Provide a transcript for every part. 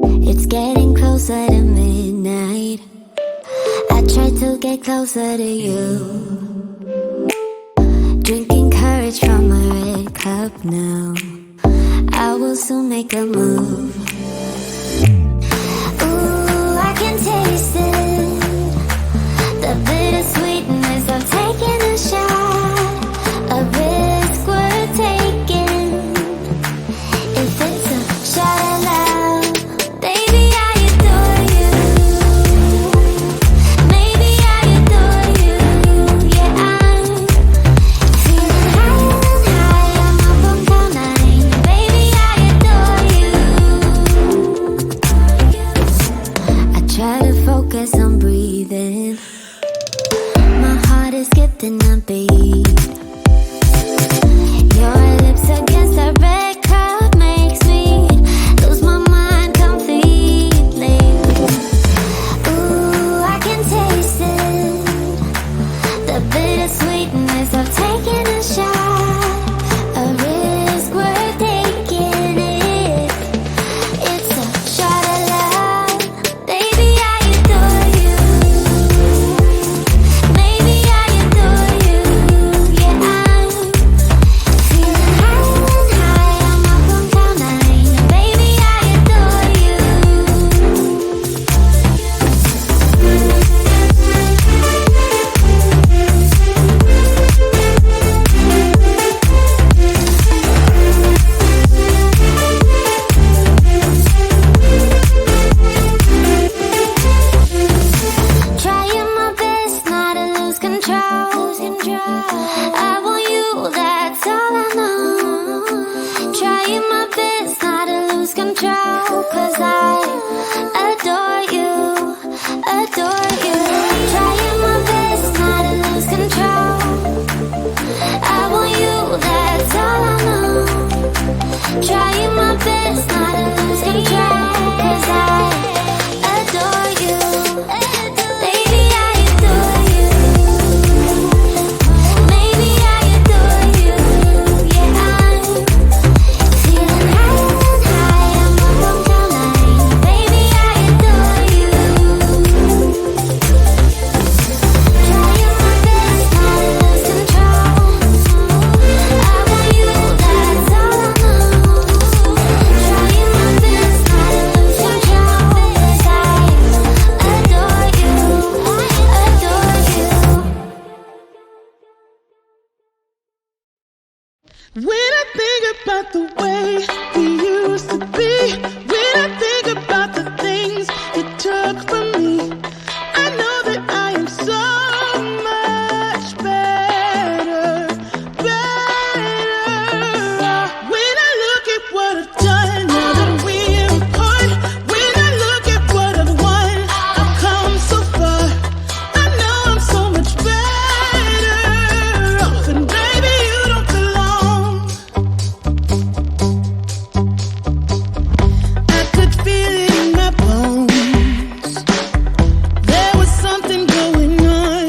It's getting closer to midnight. I try to get closer to you. Drinking courage from my red cup now. I will soon make a move. Ooh, I can taste it. The bittersweetness of taking a shot. A risk worth taking. If it's a shot at love, baby, I adore you. Maybe I adore you. Yeah, I'm feeling higher and higher. I'm up on cloud nine. Baby, I adore you. I try to focus on breathing. My heart is skipping a beat. Your lips against a red cup makes me lose my mind completely. Ooh, I can taste it. The bittersweetness of taking a shot. A risk worth taking it. It's a shot at love. Baby, I adore you. Maybe I adore you. Yeah, I'm feeling higher and higher. I'm up on cloud nine. Baby, I adore you. Trying my best not to lose control. I want you, that's all I know. Trying my best not to lose control. 'Cause I adore you, adore you. Trying my best not to lose control. I want you, that's all I know. Trying my best not to lose control. 'Cause I adore you. Baby, I adore you. Maybe I adore you. Yeah, I'm feeling higher and higher. I'm up on cloud nine. Baby, I adore you. Trying my best not to lose control. I want you, that's all I know. Trying my best not to lose control. 'Cause I adore you, adore you. When I think about the way we used to be, when I think about the things you took from me, I know that I am so much better, better. When I look at what I've done, now that we're apart, when I look at what I've won, I've come so far. I know I'm so much better off, and baby, you don't belong. I could feel it in my bones. There was something going on,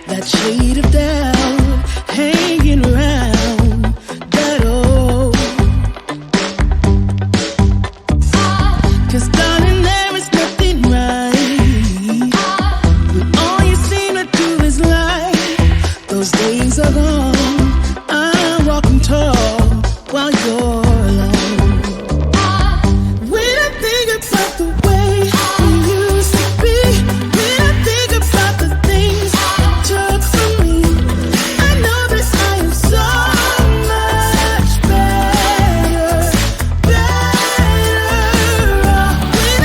that shade of doubt hanging around that old. 'Cause darling, there is nothing right when all you seem to do is lie. Those days are gone. I'm walking tall while you're alone. When I think about the way we used to be, when I think about the things you took from me, I know that I am so much better, better. When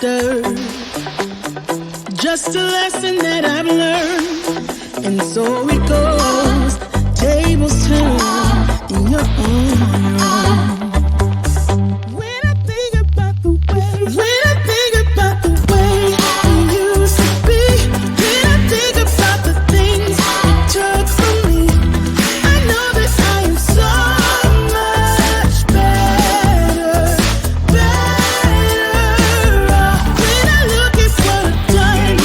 after. Just a lesson that I've learned, and so it goes. Tables turn, and you're on your own. When I think about the way we used to be, when I think about the things you took from me, I know that I am so much better off. When I look at what I've done,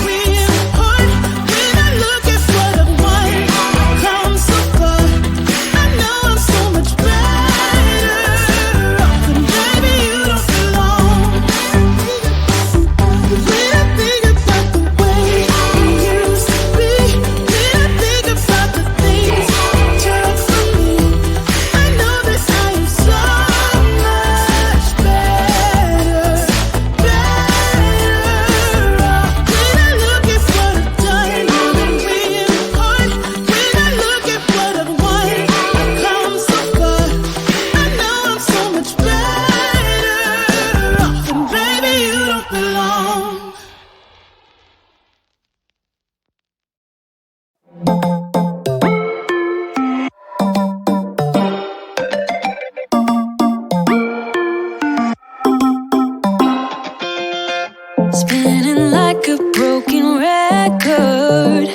when I look at what I've won, I've come so far. I know I'm so much better off, and baby, you don't belong. When I think about the way we used to be, when I think about the things you took from me, I know that I am so much better off. When I look at what I've done, when I look at what I've won, I've come so far. I know I'm so much better off, and baby, you don't belong. Spinning like a broken record.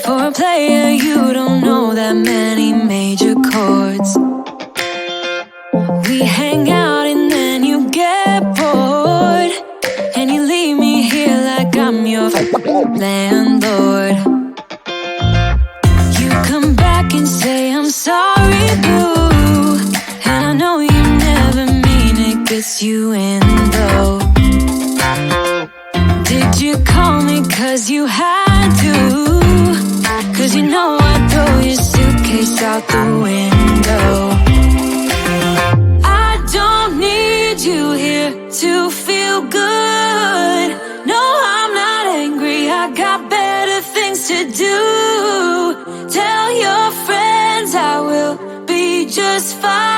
For a player, you don't know that many major chords. We hang out and then you get bored, and you leave me here like I'm your landlord. You come back and say I'm sorry, boo, and I know you never mean it, gets you in though. Did you call me cause you had to? Cause you know I'd throw your suitcase out the window. I don't need you here to feel good. No, I'm not angry, I got better things to do. Tell your friends I will be just fine.